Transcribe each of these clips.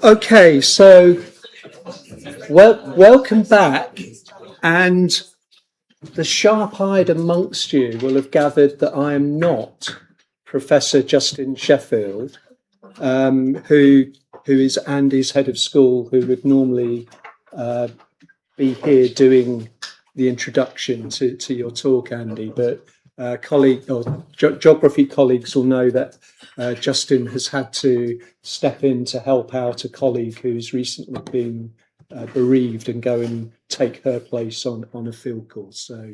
Okay, so welcome back, and the sharp-eyed amongst you will have gathered that I am not Professor Justin Sheffield, who is Andy's head of school, who would normally be here doing the introduction to your talk, Andy. But geography colleagues will know that Justin has had to step in to help out a colleague who's recently been bereaved and go and take her place on a field course. So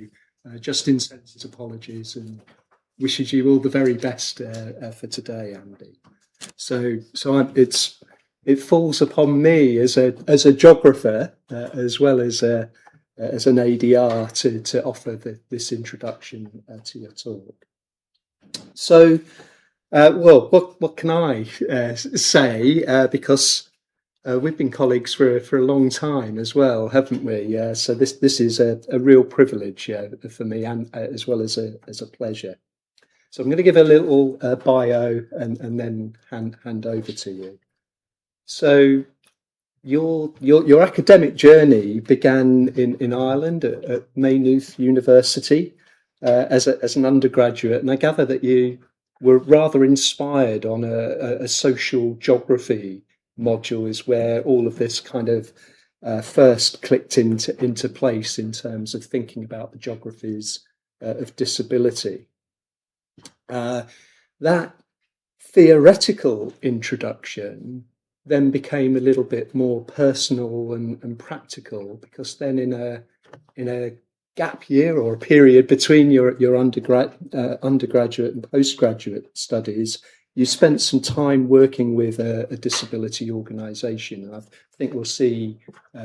Justin sends his apologies and wishes you all the very best for today, Andy. So it falls upon me as a geographer as well as an ADR to offer this introduction to your talk. So, what can I say? Because we've been colleagues for a long time as well, haven't we? So this is a real privilege for me, and as well as a pleasure. So I'm going to give a little bio and then hand over to you. So your academic journey began in Ireland at Maynooth University as an undergraduate, and I gather that you were rather inspired on a social geography module, is where all of this kind of first clicked into place in terms of thinking about the geographies of disability. That theoretical introduction then became a little bit more personal and practical, because then in a gap year or a period between your undergraduate and postgraduate studies, you spent some time working with a disability organisation. And I think we'll see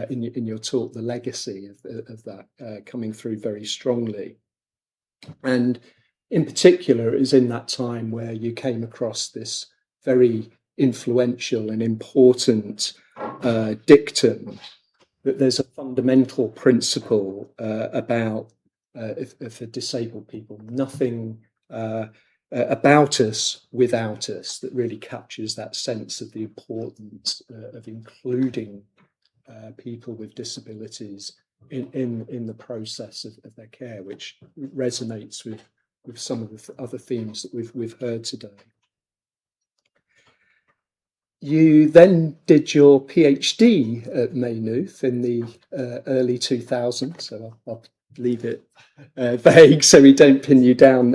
in your talk the legacy of that coming through very strongly. And in particular, it was in that time where you came across this very influential and important dictum that there's a fundamental principle about for disabled people, nothing about us without us, that really captures that sense of the importance of including people with disabilities in the process of their care, which resonates with some of the other themes that we've heard today. You then did your PhD at Maynooth in the early 2000s, so I'll leave it vague so we don't pin you down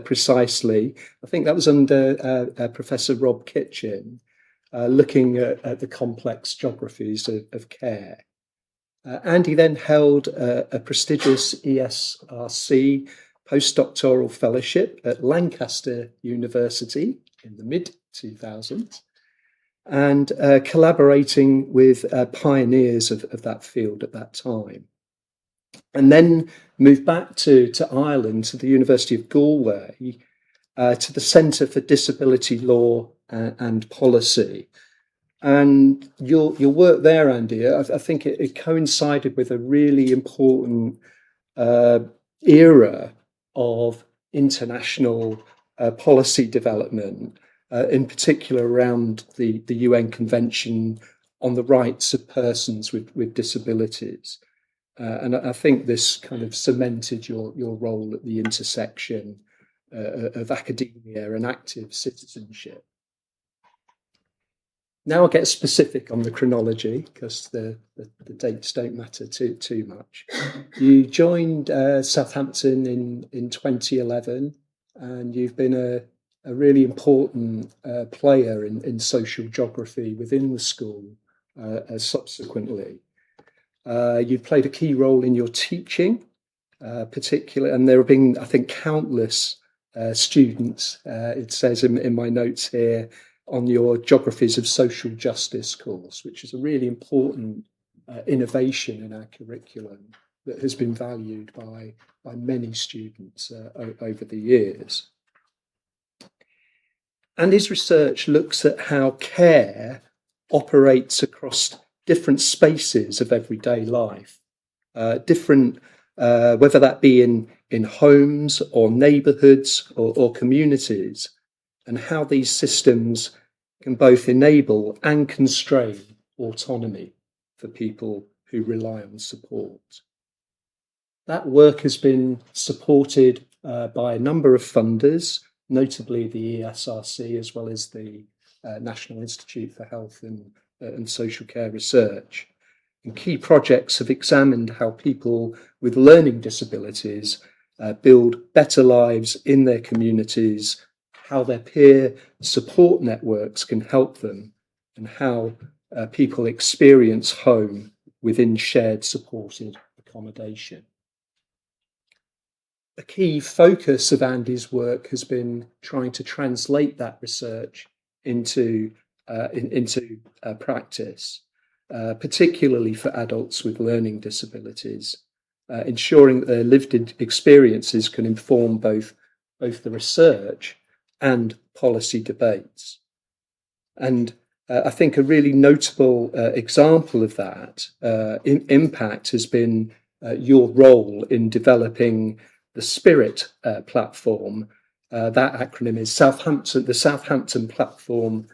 precisely. I think that was under Professor Rob Kitchin, looking at the complex geographies of care. Andy then held a prestigious ESRC postdoctoral fellowship at Lancaster University in the mid-2000s, and collaborating with pioneers of that field at that time. And then moved back to Ireland, to the University of Galway, to the Centre for Disability Law and Policy. And your work there, Andy, I think it coincided with a really important era of international policy development, in particular around the UN Convention on the Rights of Persons with Disabilities. And I think this kind of cemented your role at the intersection of academia and active citizenship. Now I'll get specific on the chronology, because the dates don't matter too much. You joined Southampton in 2011, and you've been a really important player in social geography within the school subsequently. You played a key role in your teaching, particularly, and there have been, I think, countless students, it says in my notes here, on your Geographies of Social Justice course, which is a really important innovation in our curriculum that has been valued by many students over the years. And his research looks at how care operates across different spaces of everyday life, whether that be in homes or neighbourhoods or communities, and how these systems can both enable and constrain autonomy for people who rely on support. That work has been supported by a number of funders, notably the ESRC, as well as the National Institute for Health and Social Care Research. And key projects have examined how people with learning disabilities build better lives in their communities, how their peer support networks can help them, and how people experience home within shared supported accommodation. A key focus of Andy's work has been trying to translate that research into practice, particularly for adults with learning disabilities, ensuring that their lived experiences can inform both the research and policy debates. And I think a really notable example of that impact has been your role in developing the Spirit platform. That acronym is the Southampton Platform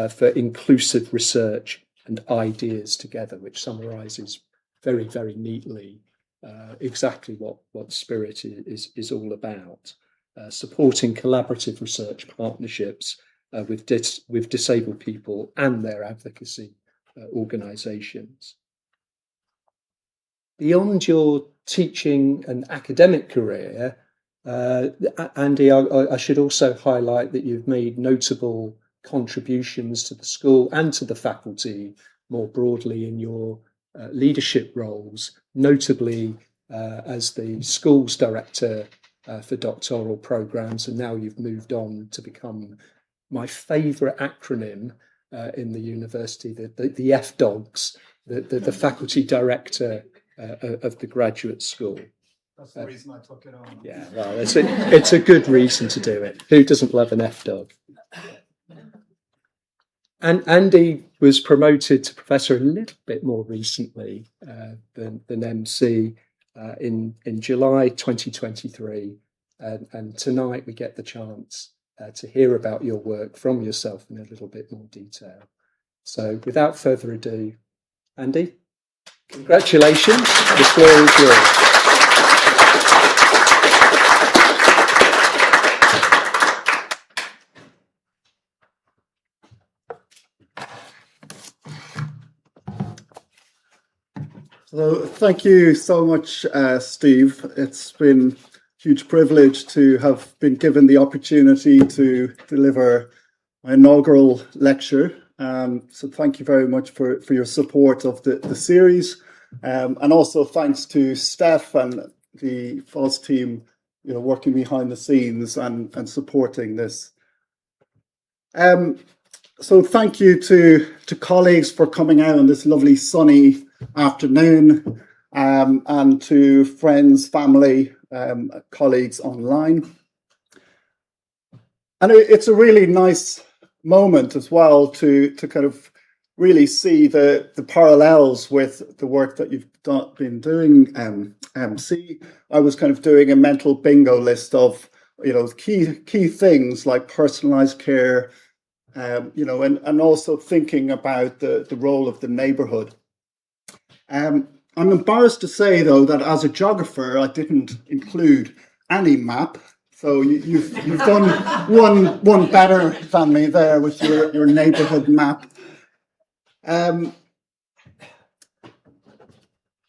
for Inclusive Research and Ideas Together, which summarises very, very neatly exactly what Spirit is all about. Supporting collaborative research partnerships with disabled people and their advocacy organisations. Beyond your teaching and academic career, Andy, I should also highlight that you've made notable contributions to the school and to the faculty more broadly in your leadership roles, notably as the schools director for doctoral programs, and now you've moved on to become my favourite acronym in the university, the FDogs, the faculty director of the graduate school. That's the reason I took it on. Yeah, well, it's a good reason to do it. Who doesn't love an FDog? And Andy was promoted to professor a little bit more recently than MC in July 2023. And tonight we get the chance to hear about your work from yourself in a little bit more detail. So without further ado, Andy, congratulations. The floor is yours. So thank you so much, Steve. It's been a huge privilege to have been given the opportunity to deliver my inaugural lecture. So thank you very much for your support of the series. And also thanks to Steph and the FOS team, working behind the scenes and supporting this. So thank you to colleagues for coming out on this lovely sunny afternoon, and to friends, family, colleagues online. And it's a really nice moment as well to kind of really see the parallels with the work that you've been doing, MC. I was kind of doing a mental bingo list of key things like personalized care, and also thinking about the role of the neighborhood. I'm embarrassed to say, though, that as a geographer, I didn't include any map. So you've done one better than me there with your neighborhood map.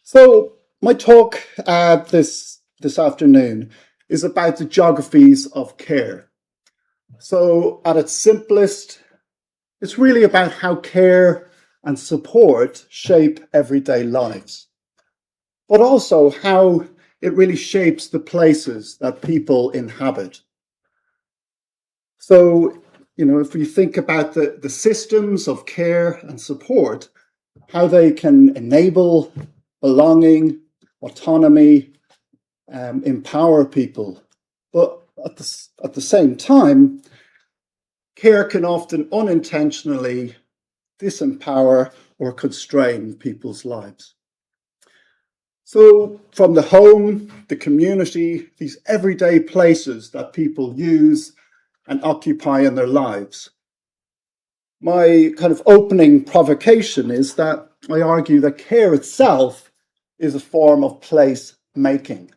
So my talk this afternoon is about the geographies of care. So at its simplest, it's really about how care and support shape everyday lives, but also how it really shapes the places that people inhabit. So, if we think about the systems of care and support, how they can enable belonging, autonomy, empower people, but at the same time, care can often unintentionally disempower or constrain people's lives. So from the home, the community, these everyday places that people use and occupy in their lives. My kind of opening provocation is that I argue that care itself is a form of place making.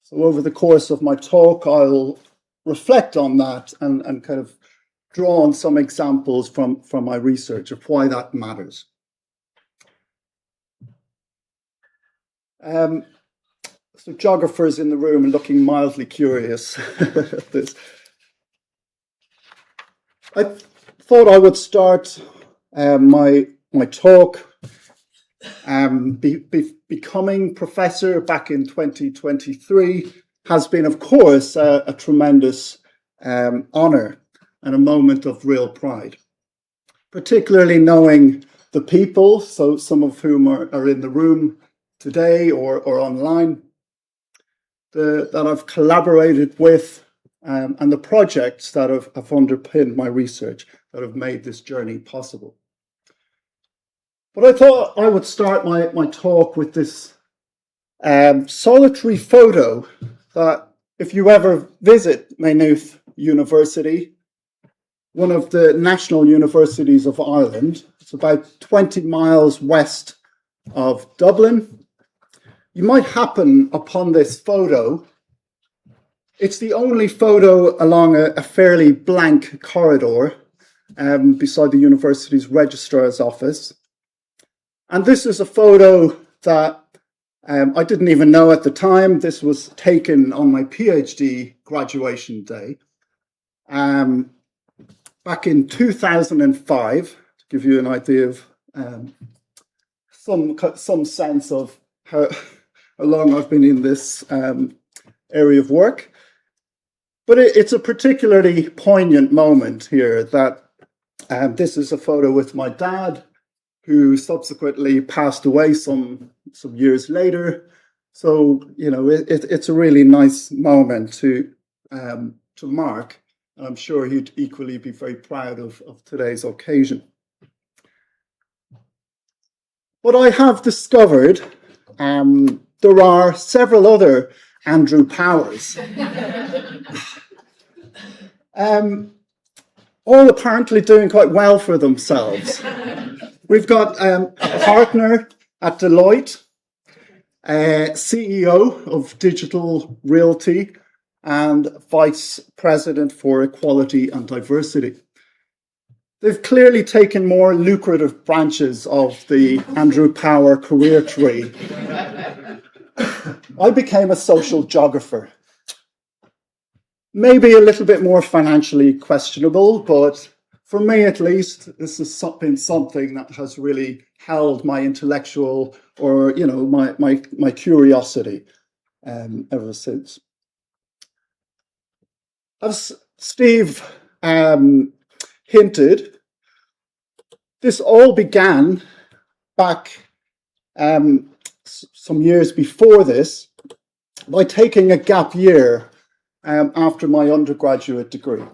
So over the course of my talk, I'll reflect on that and kind of draw on some examples from my research of why that matters. So geographers in the room are looking mildly curious at this. I thought I would start my talk becoming professor back in 2023 has been, of course, a tremendous honor and a moment of real pride, particularly knowing the people, so some of whom are in the room today or online, that I've collaborated with, and the projects that have underpinned my research that have made this journey possible. But I thought I would start my talk with this solitary photo that, if you ever visit Maynooth University, one of the national universities of Ireland, it's about 20 miles west of Dublin, you might happen upon this photo. It's the only photo along a fairly blank corridor beside the university's registrar's office. And this is a photo that I didn't even know at the time. This was taken on my PhD graduation day back in 2005, to give you an idea of some sense of how long I've been in this area of work. But it's a particularly poignant moment here that this is a photo with my dad, who subsequently passed away some years later. So, you know, it's a really nice moment to mark. And I'm sure he'd equally be very proud of today's occasion. But I have discovered there are several other Andrew Powers. All apparently doing quite well for themselves. We've got a partner at Deloitte, CEO of Digital Realty, and Vice President for Equality and Diversity. They've clearly taken more lucrative branches of the Andrew Power career tree. I became a social geographer. Maybe a little bit more financially questionable, but for me, at least, this has been something that has really held my intellectual, or my curiosity ever since. As Steve hinted, this all began back some years before this by taking a gap year after my undergraduate degree.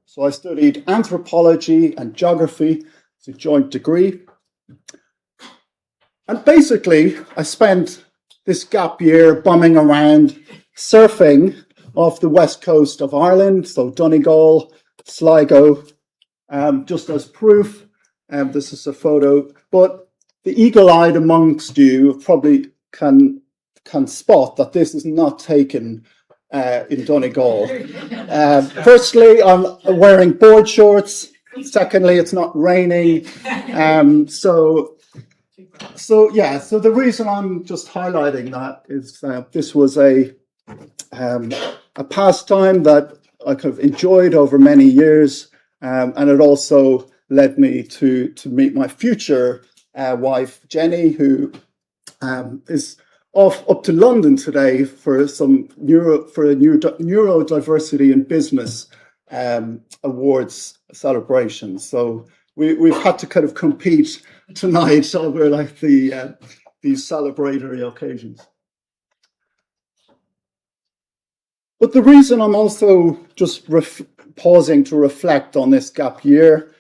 So I studied anthropology and geography. It's a joint degree. And basically, I spent this gap year bumming around, surfing off the west coast of Ireland, so Donegal, Sligo, just as proof. This is a photo. But the eagle-eyed amongst you probably can spot that this is not taken in Donegal. Firstly, I'm wearing board shorts. Secondly, it's not raining. So the reason I'm just highlighting that is this was a pastime that I kind of enjoyed over many years, and it also led me to meet my future wife, Jenny, who is off up to London today for a neurodiversity in business awards celebration. So we've had to kind of compete tonight over like these celebratory occasions. But the reason I'm also just pausing to reflect on this gap year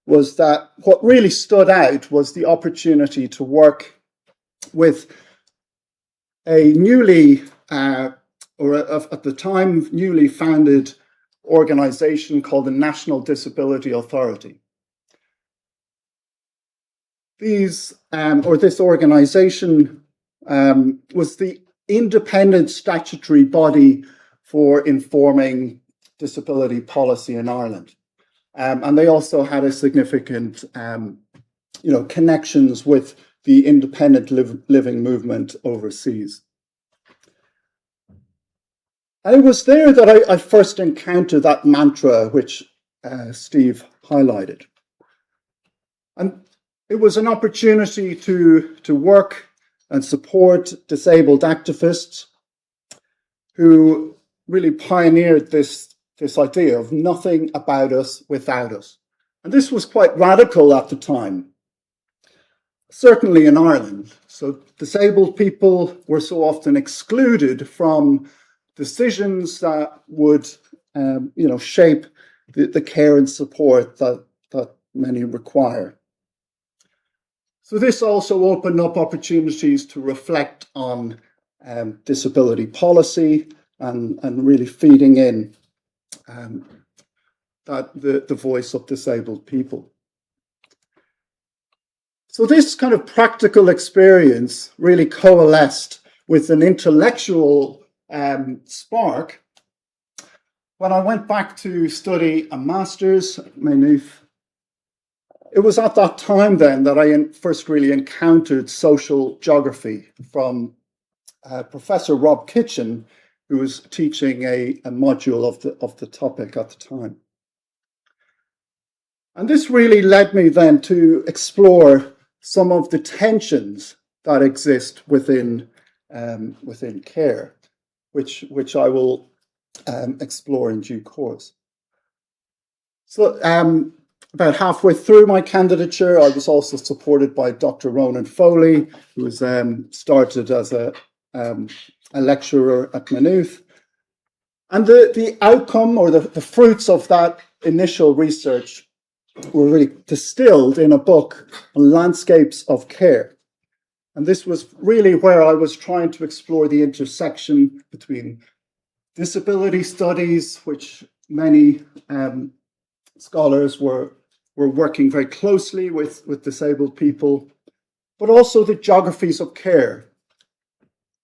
was that what really stood out was the opportunity to work with a newly, at the time, newly founded organization called the National Disability Authority. This organization was the independent statutory body for informing disability policy in Ireland. And they also had a significant connections with the independent living movement overseas. And it was there that I first encountered that mantra which Steve highlighted. And it was an opportunity to work and support disabled activists who really pioneered this idea of nothing about us without us. And this was quite radical at the time, certainly in Ireland. So disabled people were so often excluded from decisions that would shape the care and support that many require. So this also opened up opportunities to reflect on disability policy and really feeding in the voice of disabled people. So this kind of practical experience really coalesced with an intellectual spark when I went back to study a master's at Maynooth. It was at that time then that I first really encountered social geography from Professor Rob Kitchen, who was teaching a module of the topic at the time. And this really led me then to explore some of the tensions that exist within care, which I will explore in due course. So about halfway through my candidature, I was also supported by Dr. Ronan Foley, who was started as a lecturer at Maynooth. And the outcome or the fruits of that initial research were really distilled in a book on landscapes of care. And this was really where I was trying to explore the intersection between disability studies, which many scholars were working very closely with disabled people, but also the geographies of care,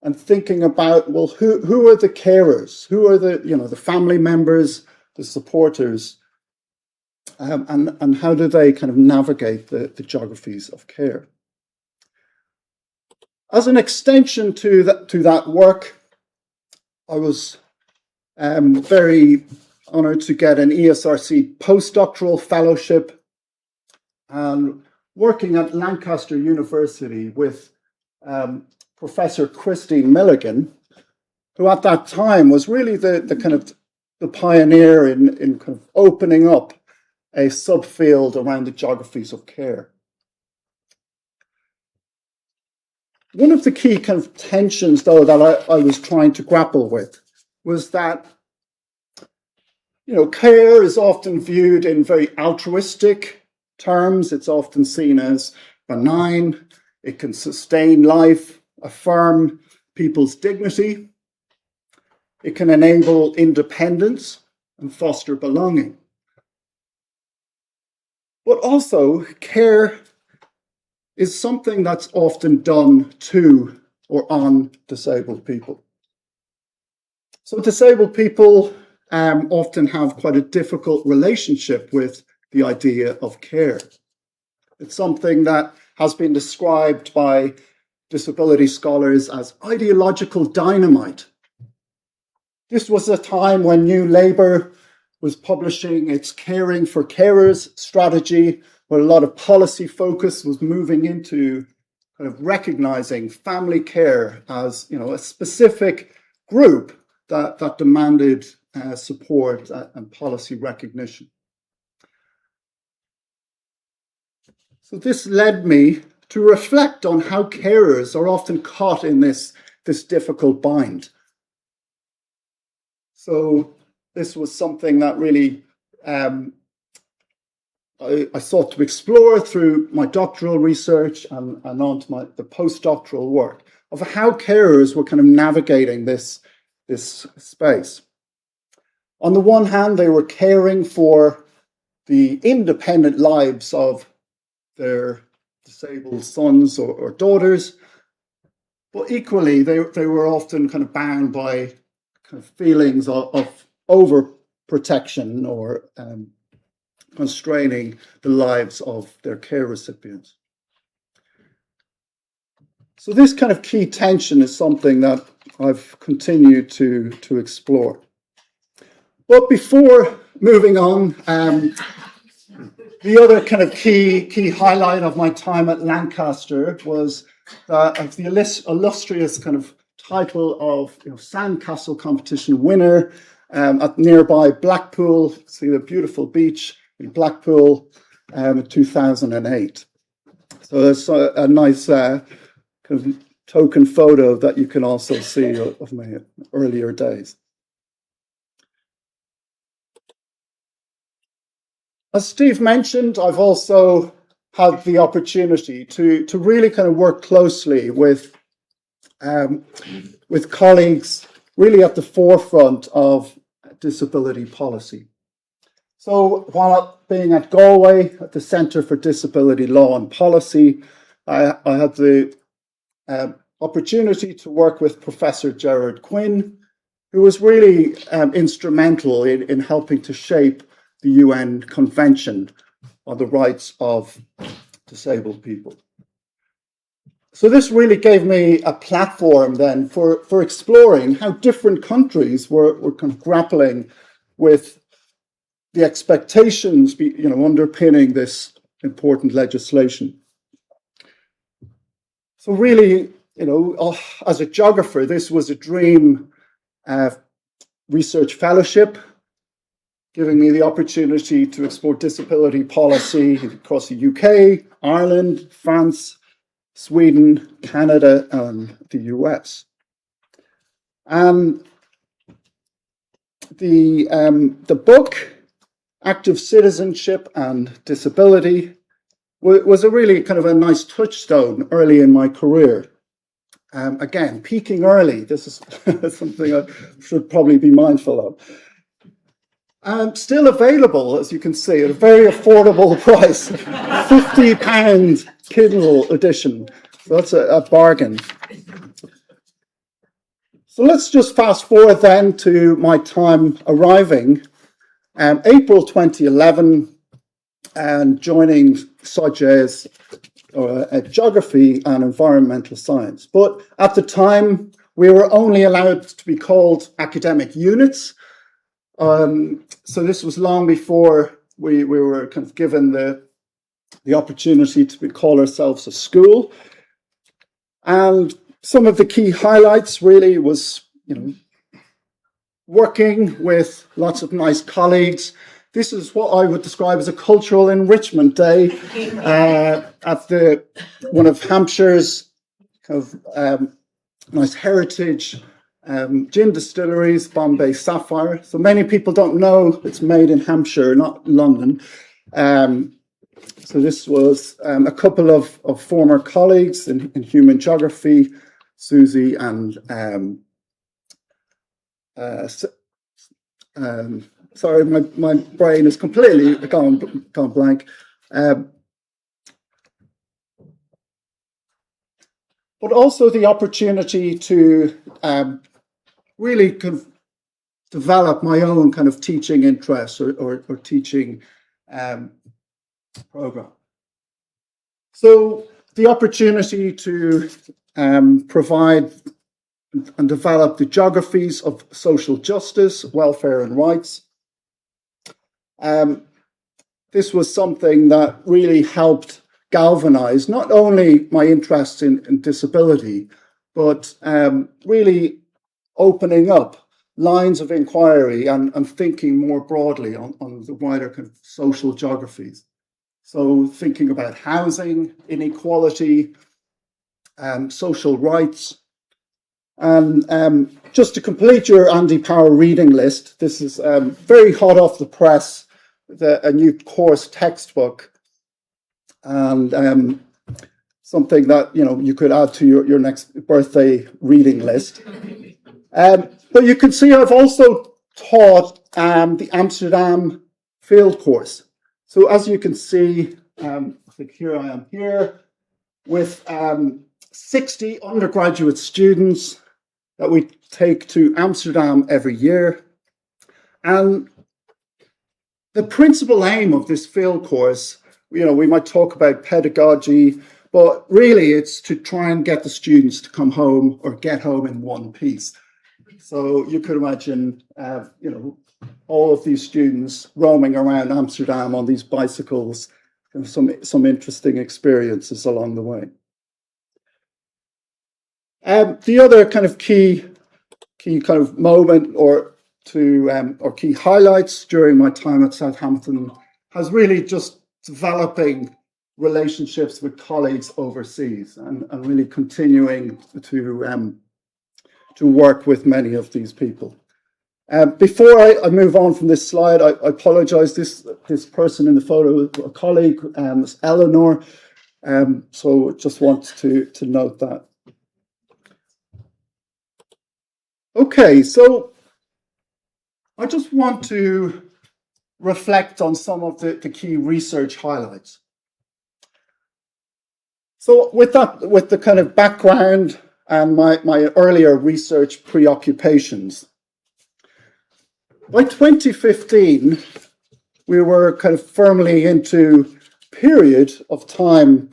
and thinking about, well, who are the carers? Who are the family members, the supporters, and how do they kind of navigate the geographies of care? As an extension to that work, I was very honoured to get an ESRC postdoctoral fellowship and working at Lancaster University with Professor Christine Milligan, who at that time was really the kind of the pioneer in kind of opening up a subfield around the geographies of care. One of the key kind of tensions, though, that I was trying to grapple with was that, care is often viewed in very altruistic terms. It's often seen as benign. It can sustain life, affirm people's dignity. It can enable independence and foster belonging. But also, care is something that's often done to or on disabled people. So disabled people often have quite a difficult relationship with the idea of care. It's something that has been described by disability scholars as ideological dynamite. This was a time when New Labour was publishing its Caring for Carers strategy, where a lot of policy focus was moving into kind of recognizing family care as, a specific group that demanded support and policy recognition. So this led me to reflect on how carers are often caught in this difficult bind. So this was something that really I sought to explore through my doctoral research and onto the postdoctoral work of how carers were kind of navigating this space. On the one hand, they were caring for the independent lives of their disabled sons or daughters, but equally, they were often kind of bound by kind of feelings of overprotection or constraining the lives of their care recipients. So this kind of key tension is something that I've continued to explore. But before moving on, the other kind of key highlight of my time at Lancaster was the illustrious kind of title of sandcastle competition winner at nearby Blackpool. See the beautiful beach in Blackpool in 2008. So there's a nice kind of token photo that you can also see of my earlier days. As Steve mentioned, I've also had the opportunity to really kind of work closely with colleagues really at the forefront of disability policy. So while being at Galway at the Centre for Disability Law and Policy, I had the opportunity to work with Professor Gerard Quinn, who was really instrumental in helping to shape the UN Convention on the Rights of Disabled People. So this really gave me a platform then for exploring how different countries were kind of grappling with the expectations underpinning this important legislation. So really, as a geographer, this was a dream research fellowship, giving me the opportunity to explore disability policy across the UK, Ireland, France, Sweden, Canada, and the US. And the book, Active Citizenship and Disability, was a really kind of a nice touchstone early in my career. Again, peaking early, this is something I should probably be mindful of. Still available, as you can see, at a very affordable price, £50 Kindle edition. So that's a bargain. So let's just fast forward then to my time arriving April 2011 and joining SOGE's Geography and Environmental Science. But at the time, we were only allowed to be called academic units. So this was long before we were kind of given the opportunity to call ourselves a school. And some of the key highlights really was, working with lots of nice colleagues. This is what I would describe as a cultural enrichment day at one of Hampshire's kind of nice heritage gin distilleries, Bombay Sapphire. So many people don't know it's made in Hampshire, not London. So this was a couple of former colleagues in human geography, Susie and sorry, my brain is completely gone blank. But also the opportunity to really kind of develop my own kind of teaching interests or teaching program. So the opportunity to provide and develop the geographies of social justice, welfare and rights. This was something that really helped galvanize not only my interest in disability, but really opening up lines of inquiry and thinking more broadly on the wider kind of social geographies. So thinking about housing, inequality, social rights. And just to complete your Andy Power reading list, this is very hot off the press, a new course textbook, and something that you could add to your next birthday reading list. But you can see I've also taught the Amsterdam field course. So as you can see, I think here I am here with 60 undergraduate students that we take to Amsterdam every year. And the principal aim of this field course, we might talk about pedagogy, but really it's to try and get the students to come home or get home in one piece. So you could imagine, all of these students roaming around Amsterdam on these bicycles, and some interesting experiences along the way. The other kind of key kind of moment or key highlights during my time at Southampton has really just developing relationships with colleagues overseas and really continuing to work with many of these people. Before I move on from this slide, I apologize. This person in the photo, a colleague, is Eleanor. So just want to note that. Okay, so I just want to reflect on some of the key research highlights. So with the kind of background and my earlier research preoccupations, by 2015, we were kind of firmly into a period of time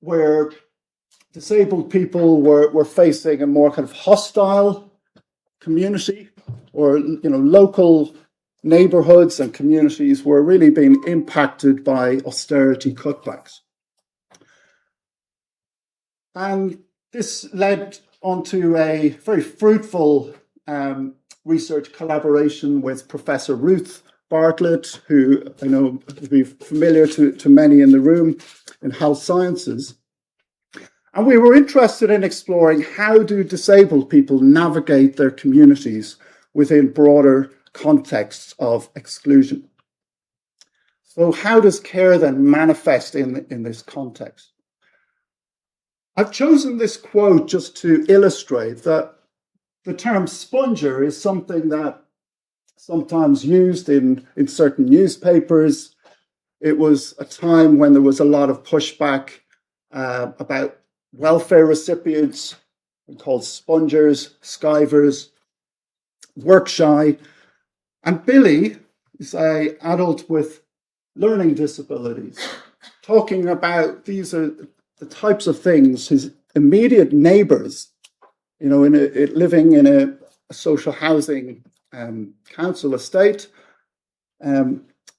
where disabled people were facing a more kind of hostile community, or local neighborhoods and communities were really being impacted by austerity cutbacks. And this led onto a very fruitful research collaboration with Professor Ruth Bartlett, who I know will be familiar to many in the room in health sciences. And we were interested in exploring how do disabled people navigate their communities within broader contexts of exclusion. So how does care then manifest in this context? I've chosen this quote just to illustrate that the term sponger is something that sometimes used in certain newspapers. It was a time when there was a lot of pushback about welfare recipients called spongers, skivers, work shy. And Billy is an adult with learning disabilities, talking about these are the types of things his immediate neighbours, living in a social housing council estate,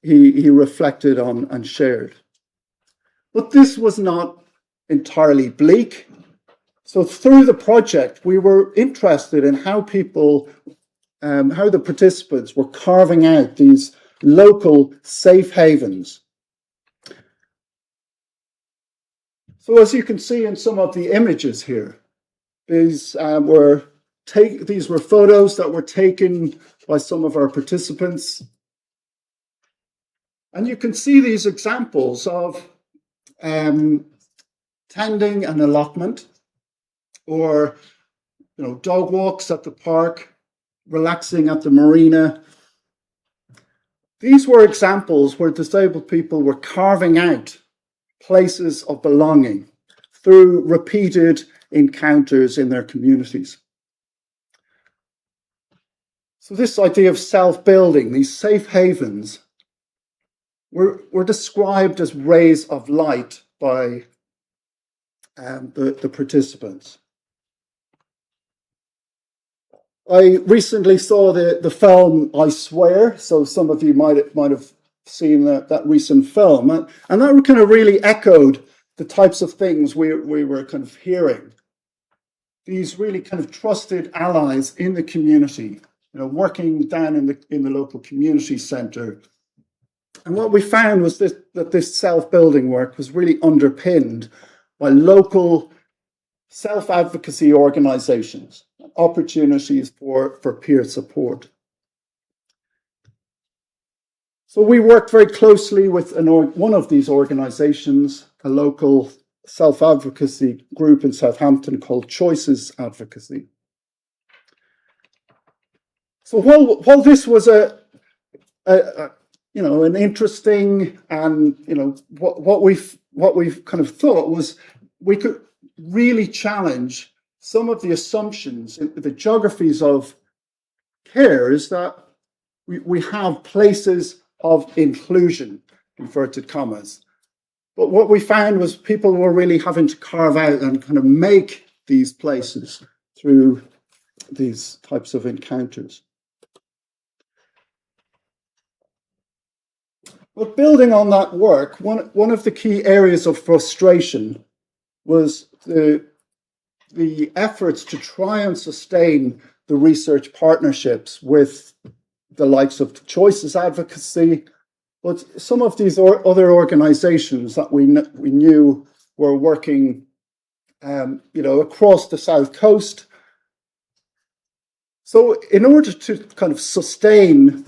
he reflected on and shared. But this was not entirely bleak. So through the project, we were interested in how how the participants were carving out these local safe havens. So as you can see in some of the images here, these were photos that were taken by some of our participants. And you can see these examples of tending an allotment, or dog walks at the park, relaxing at the marina. These were examples where disabled people were carving out places of belonging through repeated encounters in their communities. So this idea of self-building, these safe havens, were described as rays of light by the participants. I recently saw the film I Swear, so some of you might have seen that recent film, and that kind of really echoed the types of things we were kind of hearing. These really kind of trusted allies in the community, working down in the local community centre. And what we found was that this self-building work was really underpinned by local self-advocacy organisations, opportunities for peer support. So we worked very closely with one of these organisations, a local self-advocacy group in Southampton called Choices Advocacy. So while this was an interesting, and what we've kind of thought was we could really challenge some of the assumptions in the geographies of care, is that we have places of inclusion, inverted commas. But what we found was people were really having to carve out and kind of make these places through these types of encounters. But building on that work, one of the key areas of frustration was the efforts to try and sustain the research partnerships with the likes of Choices Advocacy, but some of these other organizations that we knew were working across the South Coast. So in order to kind of sustain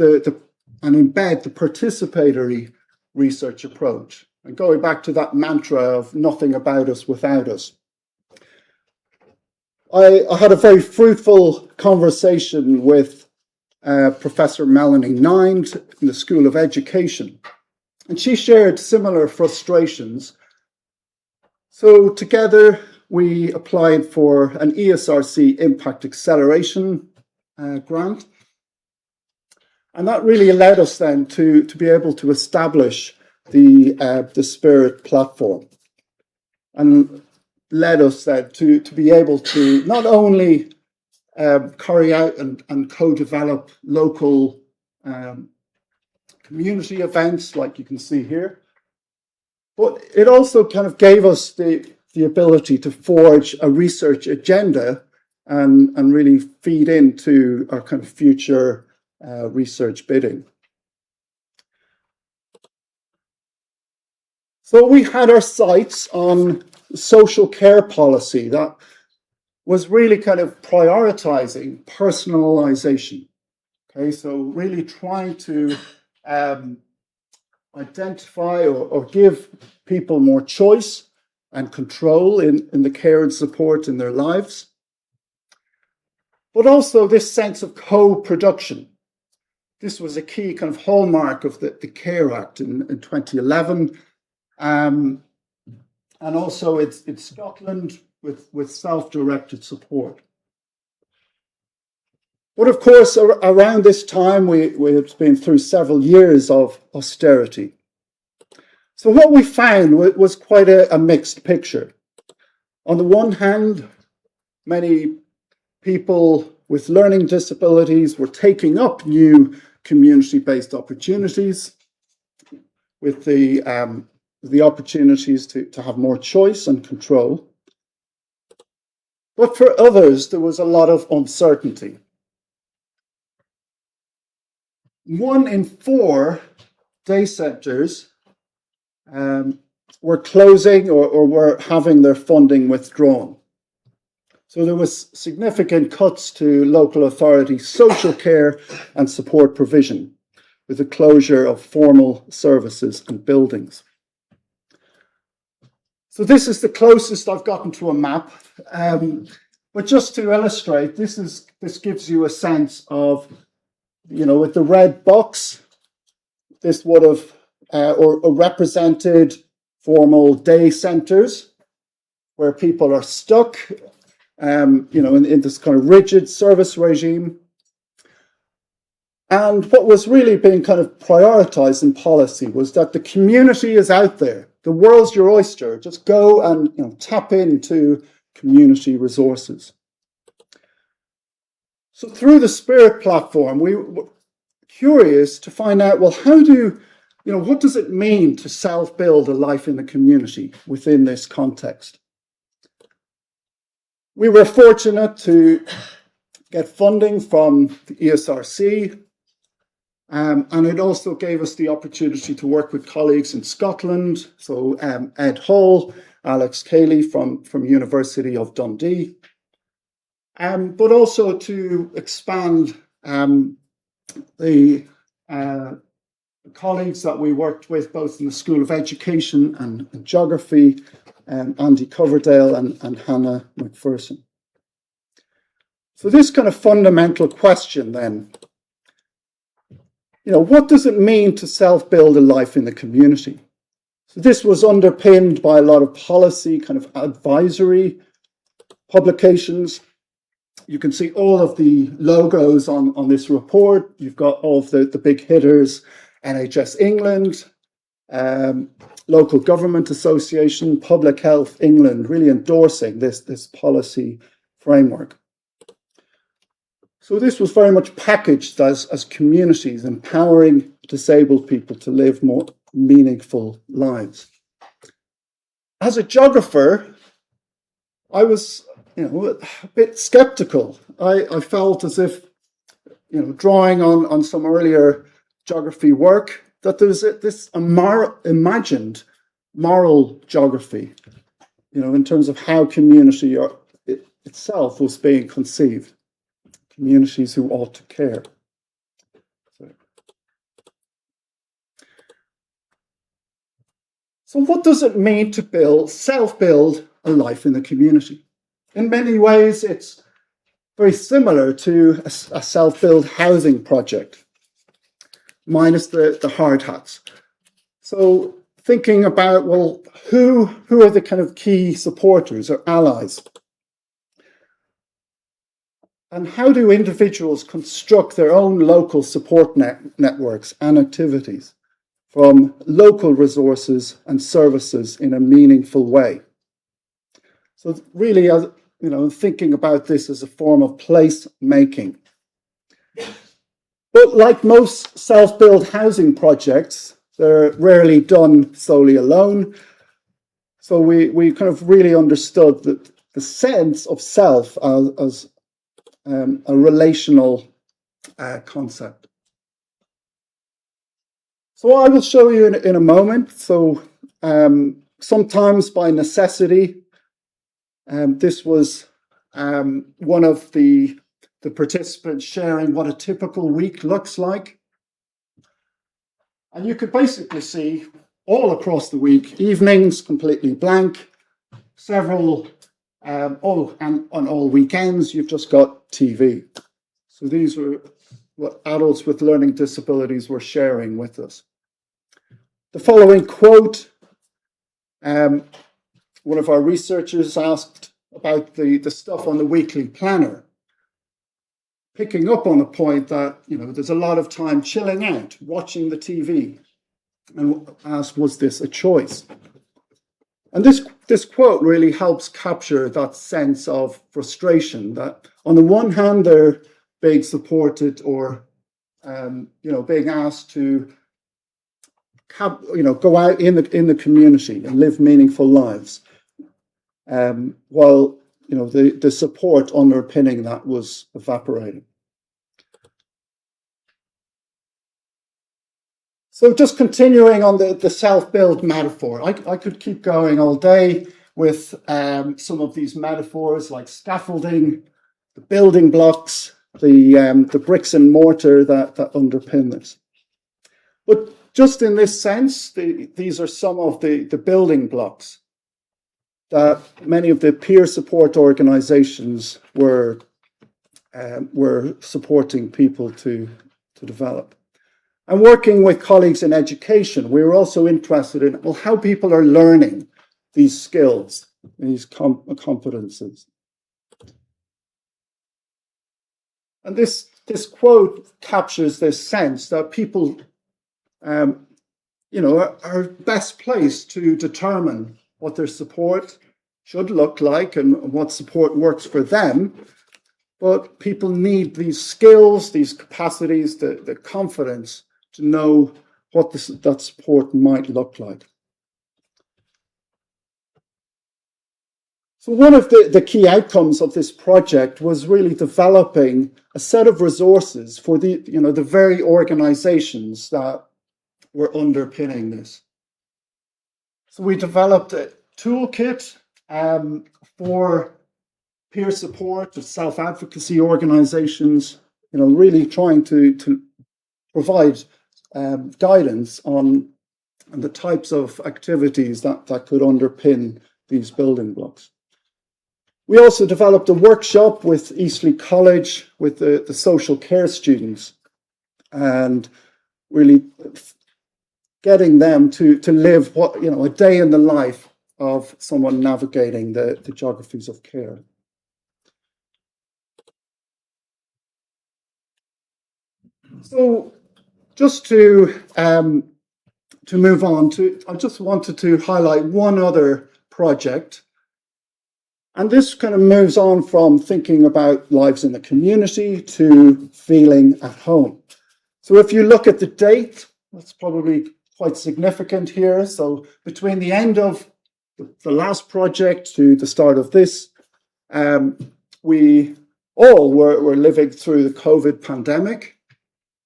and embed the participatory research approach, and going back to that mantra of nothing about us without us, I had a very fruitful conversation with Professor Melanie Nind in the School of Education, and she shared similar frustrations. So together we applied for an ESRC Impact Acceleration grant, and that really led us then to be able to establish the Spirit platform, and led us then to be able to not only carry out and co-develop local community events like you can see here, but it also kind of gave us the ability to forge a research agenda and really feed into our kind of future research bidding. So we had our sights on social care policy that was really kind of prioritizing personalization. Okay, so really trying to identify or give people more choice and control in the care and support in their lives. But also this sense of co-production. This was a key kind of hallmark of the CARE Act in 2011. And also it's Scotland with self-directed support. But of course, around this time, we had been through several years of austerity. So what we found was quite a mixed picture. On the one hand, many people with learning disabilities were taking up new community-based opportunities with the opportunities to have more choice and control. But for others, there was a lot of uncertainty. 1 in 4 day centres were closing or were having their funding withdrawn. So there was significant cuts to local authority social care and support provision, with the closure of formal services and buildings. So this is the closest I've gotten to a map, but just to illustrate, this gives you a sense of, with the red box, this would have or represented formal day centres where people are stuck, in this kind of rigid service regime. And what was really being kind of prioritised in policy was that the community is out there. The world's your oyster. Just go and tap into community resources. So through the Spirit platform, we were curious to find out, well, what does it mean to self-build a life in the community within this context? We were fortunate to get funding from the ESRC, and it also gave us the opportunity to work with colleagues in Scotland, so Ed Hall, Alex Cayley from University of Dundee, but also to expand the colleagues that we worked with both in the School of Education and Geography, Andy Coverdale and Hannah McPherson. So this kind of fundamental question then what does it mean to self-build a life in the community? So this was underpinned by a lot of policy, kind of advisory publications. You can see all of the logos on this report. You've got all of the big hitters, NHS England, Local Government Association, Public Health England, really endorsing this policy framework. So this was very much packaged as communities, empowering disabled people to live more meaningful lives. As a geographer, I was, a bit skeptical. I felt as if, drawing on some earlier geography work, that there's this imagined moral geography, in terms of how community itself was being conceived. Communities who ought to care. So what does it mean to self-build a life in the community? In many ways, it's very similar to a self-build housing project, minus the hard hats. So thinking about, well, who are the kind of key supporters or allies? And how do individuals construct their own local support networks and activities from local resources and services in a meaningful way? So really, thinking about this as a form of place making. But like most self-build housing projects, they're rarely done solely alone. So we kind of really understood that the sense of self as a relational concept. So I will show you in a moment. So sometimes by necessity, this was one of the participants sharing what a typical week looks like. And you could basically see all across the week, evenings completely blank, several, and on all weekends, you've just got TV. So these were what adults with learning disabilities were sharing with us. The following quote, one of our researchers asked about the stuff on the weekly planner, picking up on the point that, there's a lot of time chilling out, watching the TV, and asked, was this a choice? And this quote really helps capture that sense of frustration that on the one hand, they're being supported or, being asked to, go out in the community and live meaningful lives. While, the support underpinning that was evaporating. So just continuing on the self-build metaphor, I could keep going all day with some of these metaphors like scaffolding, the building blocks, the bricks and mortar that underpin this. But just in this sense, these are some of the building blocks that many of the peer support organizations were supporting people to develop. And working with colleagues in education, we were also interested in, well, how people are learning these skills, these competences. And this quote captures this sense that people, are best placed to determine what their support should look like and what support works for them. But people need these skills, these capacities, the confidence to know what that support might look like. So one of the key outcomes of this project was really developing a set of resources for the very organizations that were underpinning this. So we developed a toolkit for peer support of self-advocacy organizations, really trying to provide guidance on the types of activities that could underpin these building blocks. We also developed a workshop with Eastleigh College with the social care students. And really getting them to live a day in the life of someone navigating the geographies of care. So just to move on I just wanted to highlight one other project. And this kind of moves on from thinking about lives in the community to feeling at home. So if you look at the date, that's probably quite significant here. So between the end of the last project to the start of this, we all were living through the COVID pandemic.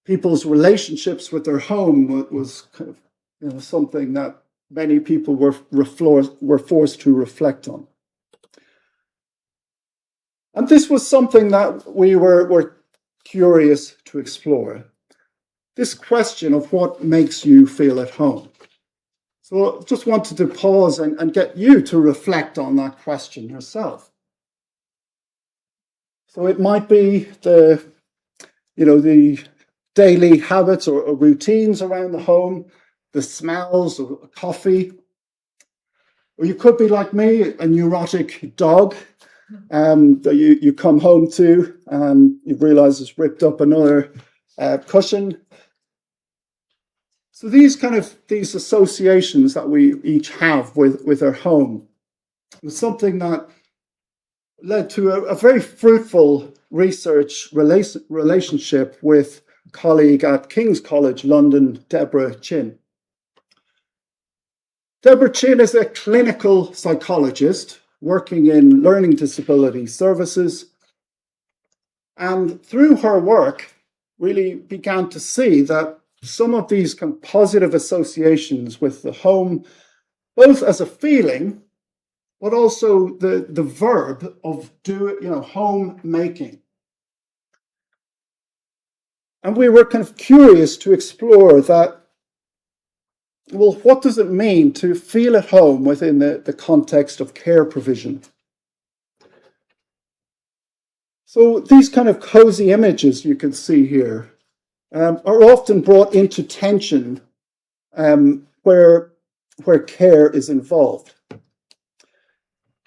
People's relationships with their home was kind of something that many people were forced to reflect on. And this was something that we were curious to explore. This question of what makes you feel at home. So I just wanted to pause and get you to reflect on that question yourself. So it might be the daily habits or routines around the home, the smells of coffee. Or you could be like me, a neurotic dog that you come home to and you realize it's ripped up another cushion. So these associations that we each have with our home was something that led to a very fruitful research relationship with a colleague at King's College London, Deborah Chin. Deborah Chin is a clinical psychologist working in learning disability services, and through her work really began to see that some of these kind of positive associations with the home, both as a feeling, but also the verb of home making. And we were kind of curious to explore that. Well, what does it mean to feel at home within the context of care provision? So these kind of cozy images you can see here are often brought into tension where care is involved.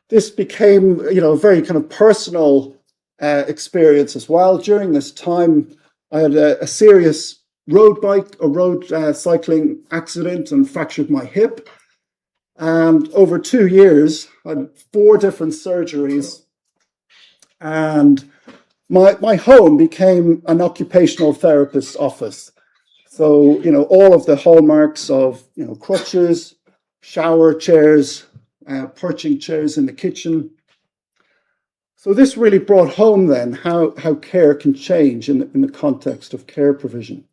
This became, a very kind of personal experience as well. During this time, I had a serious road cycling accident and fractured my hip. And over 2 years, I had 4 different surgeries. And my home became an occupational therapist's office. So, all of the hallmarks of, crutches, shower chairs, perching chairs in the kitchen. So this really brought home then how care can change in the context of care provision.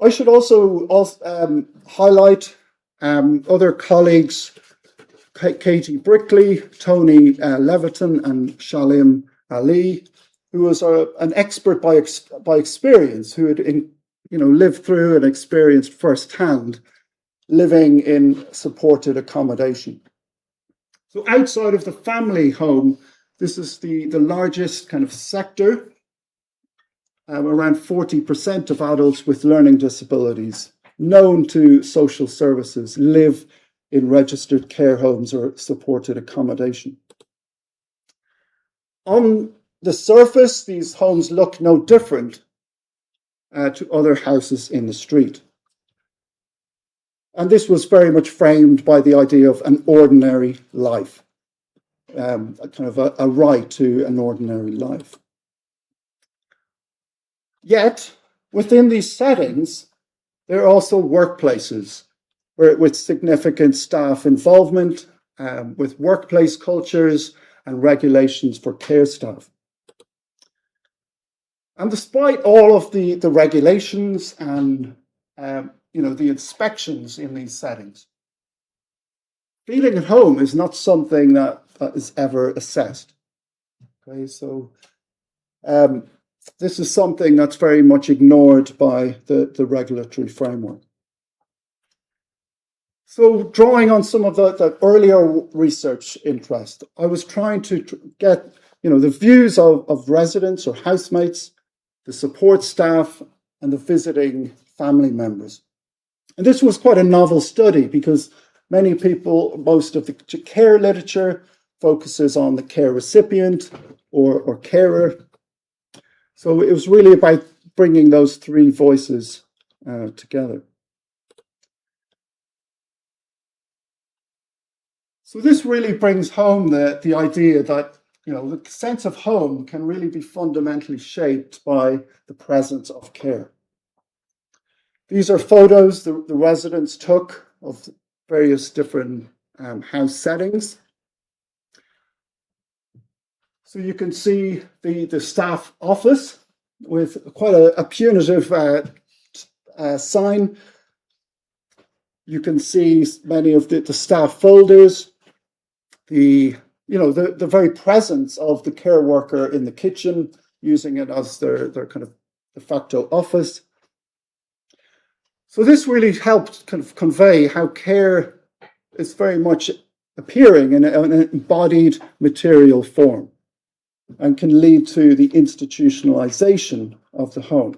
I should also highlight other colleagues, Katie Brickley, Tony Leviton, and Shalim Ali, who was an expert by experience, who had lived through and experienced firsthand living in supported accommodation. So outside of the family home, this is the largest kind of sector. Around 40% of adults with learning disabilities known to social services live in registered care homes or supported accommodation. On the surface, these homes look no different to other houses in the street. And this was very much framed by the idea of an ordinary life, kind of a right to an ordinary life. Yet, within these settings, there are also workplaces with significant staff involvement, with workplace cultures and regulations for care staff. And despite all of the regulations and the inspections in these settings, feeling at home is not something that is ever assessed. Okay, so this is something that's very much ignored by the regulatory framework. So drawing on some of the earlier research interest, I was trying to get the views of residents or housemates, the support staff, and the visiting family members. And this was quite a novel study because most of the care literature focuses on the care recipient or carer. So it was really about bringing those three voices together. So this really brings home the idea that the sense of home can really be fundamentally shaped by the presence of care. These are photos the residents took of various different house settings. So you can see the staff office with quite a punitive sign. You can see many of the staff folders, the very presence of the care worker in the kitchen, using it as their kind of de facto office. So this really helped kind of convey how care is very much appearing in an embodied material form and can lead to the institutionalization of the home.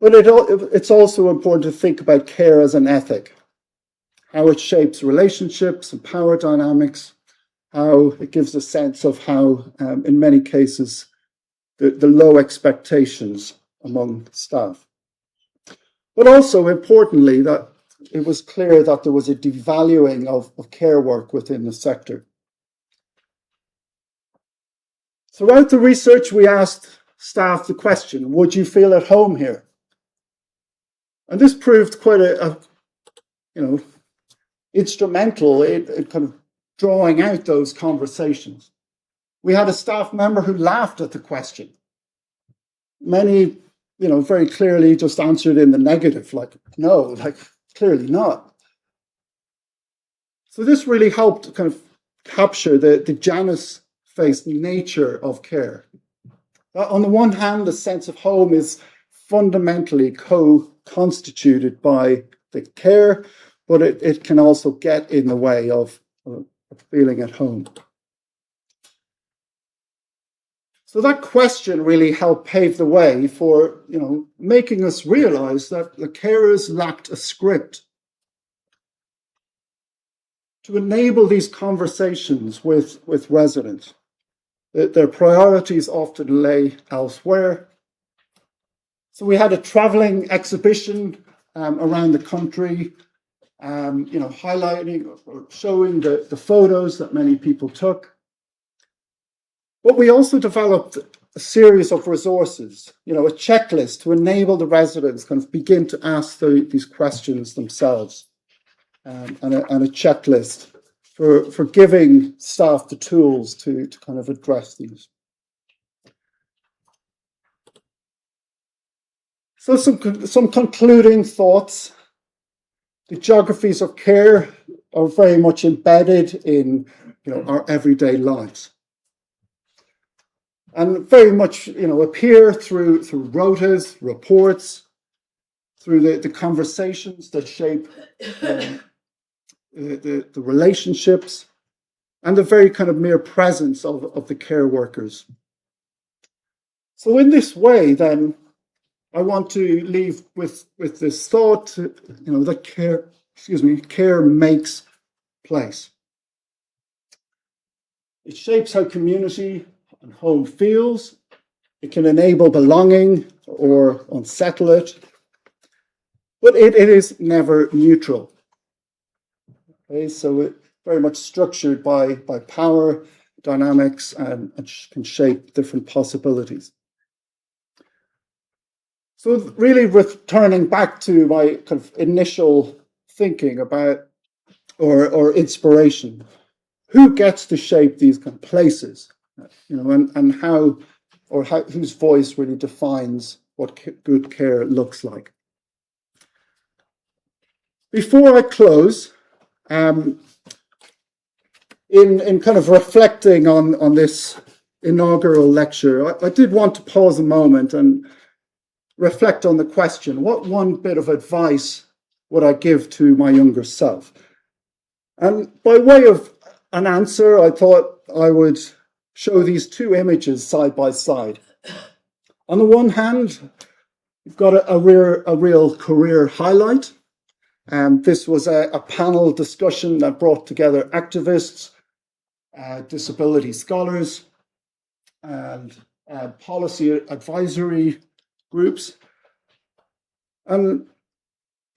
But it's also important to think about care as an ethic, how it shapes relationships and power dynamics, how it gives a sense of how, in many cases, the low expectations among staff. But also, importantly, that it was clear that there was a devaluing of care work within the sector. Throughout the research, we asked staff the question, would you feel at home here? And this proved quite instrumental in kind of drawing out those conversations. We had a staff member who laughed at the question. Many, very clearly just answered in the negative, like, no, clearly not. So this really helped kind of capture the Janus-faced nature of care. On the one hand, the sense of home is fundamentally constituted by the care, but it can also get in the way of feeling at home. So that question really helped pave the way for, making us realize that the carers lacked a script to enable these conversations with residents. Their priorities often lay elsewhere. So we had a traveling exhibition around the country, highlighting or showing the photos that many people took. But we also developed a series of resources, a checklist to enable the residents kind of begin to ask these questions themselves, and a checklist for giving staff the tools to kind of address these. So some concluding thoughts. The geographies of care are very much embedded in our everyday lives, and very much appear through rotas, reports, through the conversations that shape the relationships, and the very kind of mere presence of the care workers. So in this way, then, I want to leave with this thought, that care makes place. It shapes how community and home feels. It can enable belonging or unsettle it, but it is never neutral. Okay, so it's very much structured by power dynamics and can shape different possibilities. So really returning back to my kind of initial thinking about or inspiration, who gets to shape these kind of places, and how whose voice really defines what good care looks like. Before I close, in kind of reflecting on this inaugural lecture, I did want to pause a moment and reflect on the question, what one bit of advice would I give to my younger self? And by way of an answer, I thought I would show these two images side by side. On the one hand, you've got a real career highlight. This was a panel discussion that brought together activists, disability scholars, and policy advisory groups. And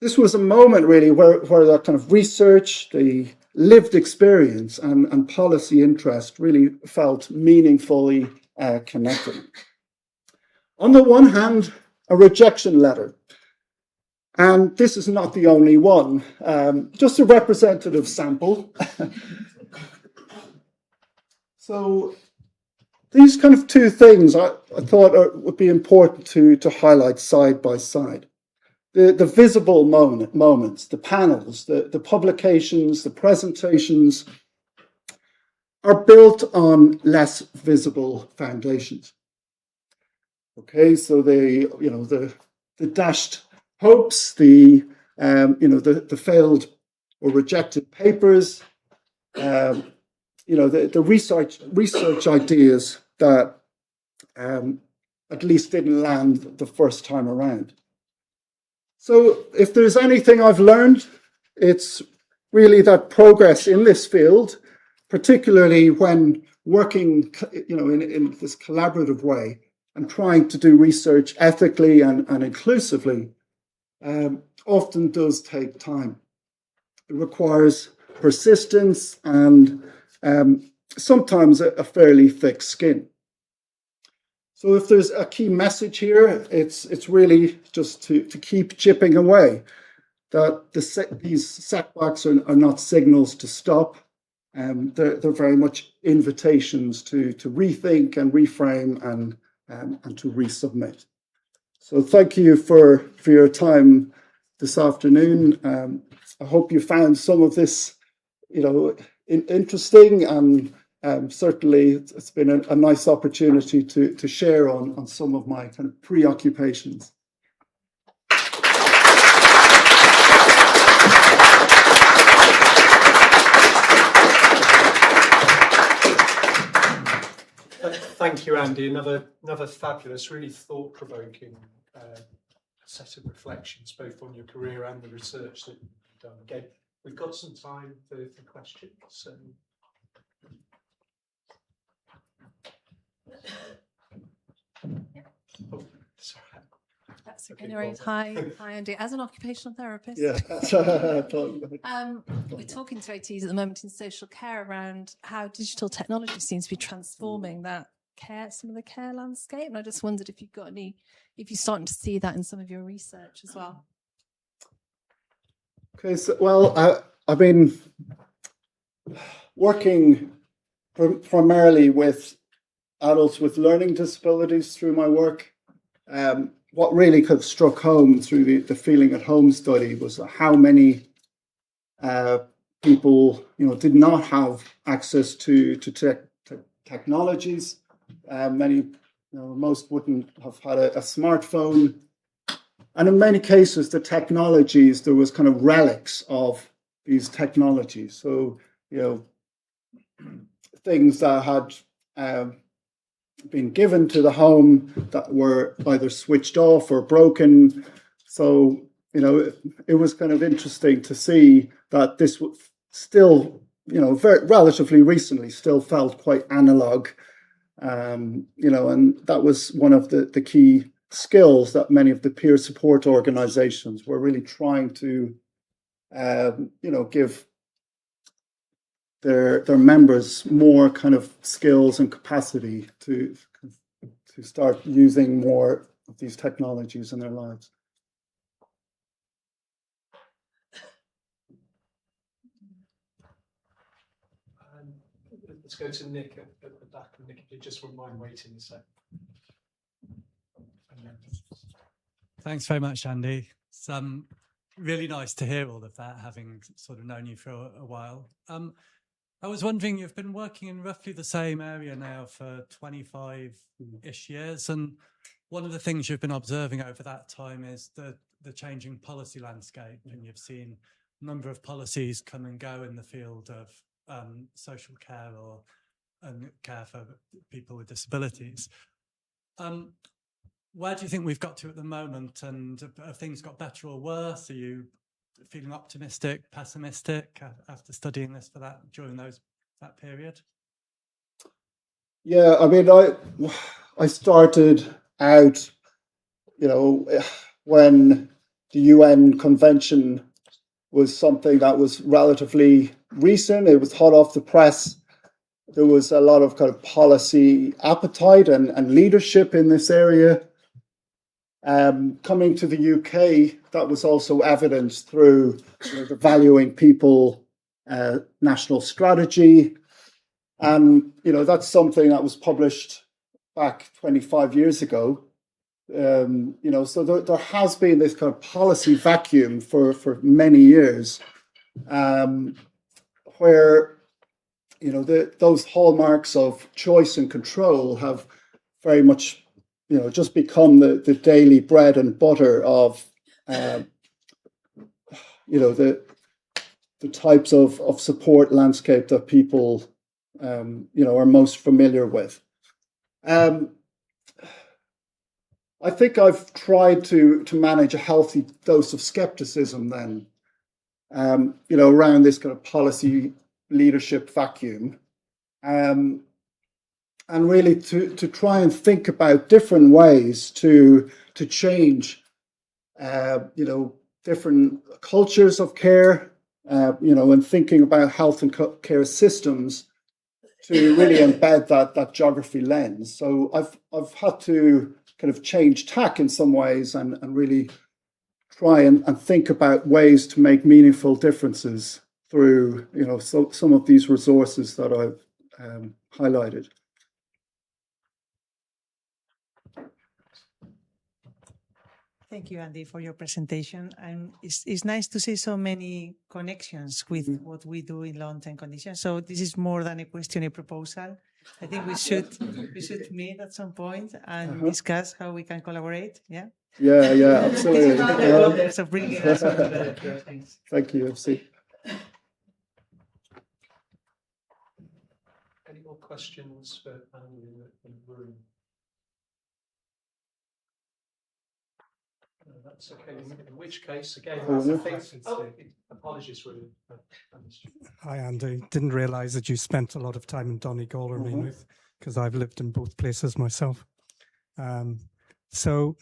this was a moment really where that kind of research, the lived experience and policy interest really felt meaningfully connected. On the one hand, a rejection letter. And this is not the only one, just a representative sample. So these kind of two things I thought would be important to highlight side by side. The visible moments, the panels, the publications, the presentations are built on less visible foundations. Okay, so the dashed hopes, the failed or rejected papers, the research ideas that at least didn't land the first time around. So if there's anything I've learned, it's really that progress in this field, particularly when working in this collaborative way and trying to do research ethically and inclusively, often does take time. It requires persistence and sometimes a fairly thick skin. So if there's a key message here, it's really just to keep chipping away, that these setbacks are not signals to stop. They're very much invitations to rethink and reframe and to resubmit. So thank you for your time this afternoon. I hope you found some of this, interesting, and certainly it's been a nice opportunity to share on some of my kind of preoccupations. Thank you, Andy. Another fabulous, really thought-provoking set of reflections, both on your career and the research that you've done. Again, we've got some time for questions. So. Oh, sorry. That's okay. Anyways, hi, Andy. As an occupational therapist, we're talking to ATs at the moment in social care around how digital technology seems to be transforming some of the care landscape. And I just wondered if if you're starting to see that in some of your research as well. Okay, so I've been working primarily with adults with learning disabilities through my work. What really kind of struck home through the Feeling at Home study was how many people, did not have access to technologies. Many, most wouldn't have had a smartphone. And in many cases, the technologies, there was kind of relics of these technologies. So, things that had been given to the home that were either switched off or broken. So, it was kind of interesting to see that this was still, very relatively recently, still felt quite analog. And that was one of the key skills that many of the peer support organizations were really trying to, give their members more kind of skills and capacity to start using more of these technologies in their lives. Let's go to Nick at the back. Nick, if you just wouldn't mind waiting a sec. Thanks very much, Andy. It's really nice to hear all of that, having sort of known you for a while. I was wondering, you've been working in roughly the same area now for 25-ish years, and one of the things you've been observing over that time is the changing policy landscape, and you've seen a number of policies come and go in the field of social care or and care for people with disabilities. Where do you think we've got to at the moment, and have things got better or worse? Are you feeling optimistic, pessimistic after studying this for during that period? Yeah, I mean, I started out, when the UN Convention was something that was relatively recent. It was hot off the press. There was a lot of kind of policy appetite and leadership in this area. Coming to the UK, that was also evidenced through the Valuing People national strategy. And, that's something that was published back 25 years ago. So there has been this kind of policy vacuum for many years, where, those hallmarks of choice and control have very much, just become the daily bread and butter of, the types of support landscape that people, are most familiar with. I think I've tried to manage a healthy dose of skepticism then, around this kind of policy leadership vacuum, and really to try and think about different ways to change, different cultures of care, and thinking about health and care systems to really embed that geography lens. So I've had to kind of change tack in some ways and really try and think about ways to make meaningful differences through, some of these resources that I've highlighted. Thank you, Andy, for your presentation. And it's nice to see so many connections with what we do in long-term conditions. So this is more than a question, a proposal. I think we should meet at some point and discuss how we can collaborate. Yeah. Yeah, absolutely. So bringing us on the things. Thank you, FC. Any more questions for Andy in the room? No, that's okay. In which case, again, apologies, really. Hi, Andy. Didn't realise that you spent a lot of time in Donegal or Maynooth, because I've lived in both places myself. So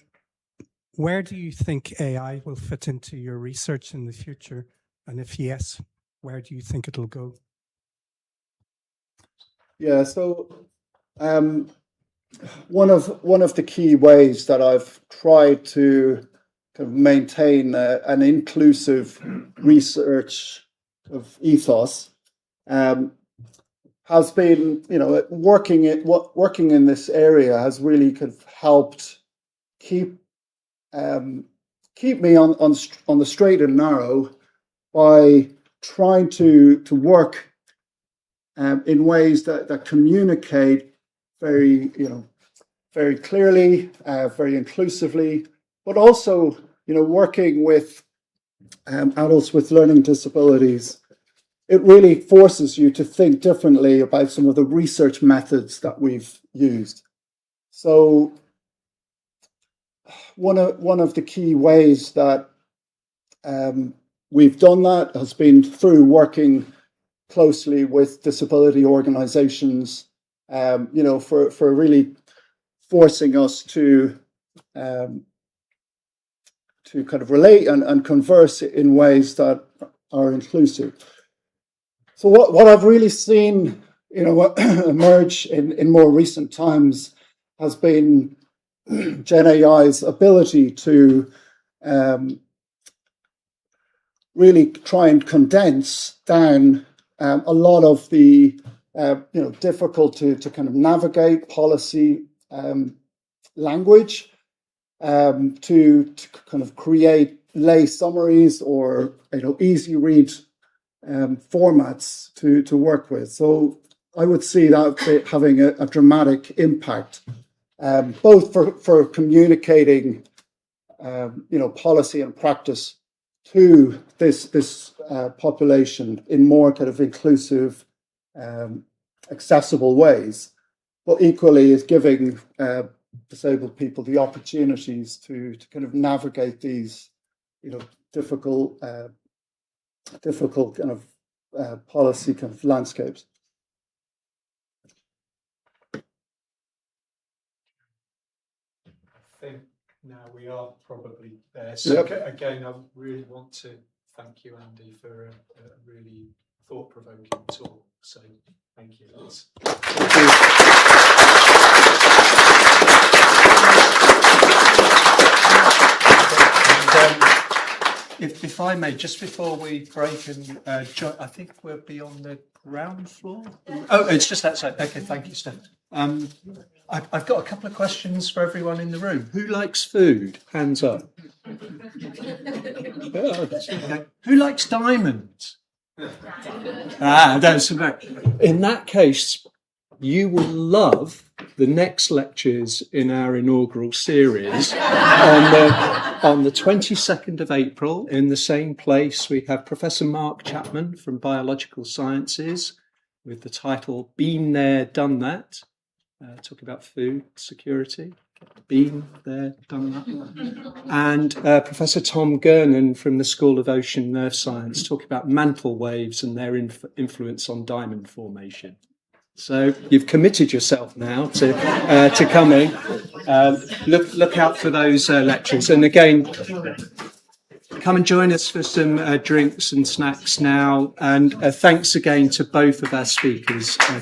where do you think AI will fit into your research in the future? And if yes, where do you think it'll go? Yeah, so one of the key ways that I've tried to kind of maintain an inclusive research of ethos has been, working in this area has really kind of helped keep me on the straight and narrow by trying to work in ways that communicate very clearly, very inclusively, but also, working with adults with learning disabilities. It really forces you to think differently about some of the research methods that we've used. So one of the key ways that we've done that has been through working closely with disability organizations, for really forcing us to kind of relate and converse in ways that are inclusive. So what I've really seen, emerge in more recent times has been Gen AI's ability to really try and condense down a lot of the difficult to kind of navigate policy language, to kind of create lay summaries or easy read formats to work with. So I would see that having a dramatic impact, both for communicating policy and practice to this population in more kind of inclusive accessible ways, but equally is giving disabled people the opportunities to kind of navigate these, difficult kind of policy kind of landscapes. I think now we are probably there. So again, I really want to thank you, Andy, for a really thought-provoking talk. So thank you. If I may, just before we break and I think we'll be on the ground floor. Oh, it's just outside. Okay, thank you, Steph. I've got a couple of questions for everyone in the room. Who likes food? Hands up. Okay. Who likes diamonds? That's right. In that case, you will love the next lectures in our inaugural series on the 22nd of April in the same place. We have Professor Mark Chapman from Biological Sciences with the title Been There, Done That, talking about food security. Been there, done that. And Professor Tom Gernon from the School of Ocean Nerve Science talking about mantle waves and their influence on diamond formation. So you've committed yourself now to coming. Look out for those lectures. And again, come and join us for some drinks and snacks now. And thanks again to both of our speakers today.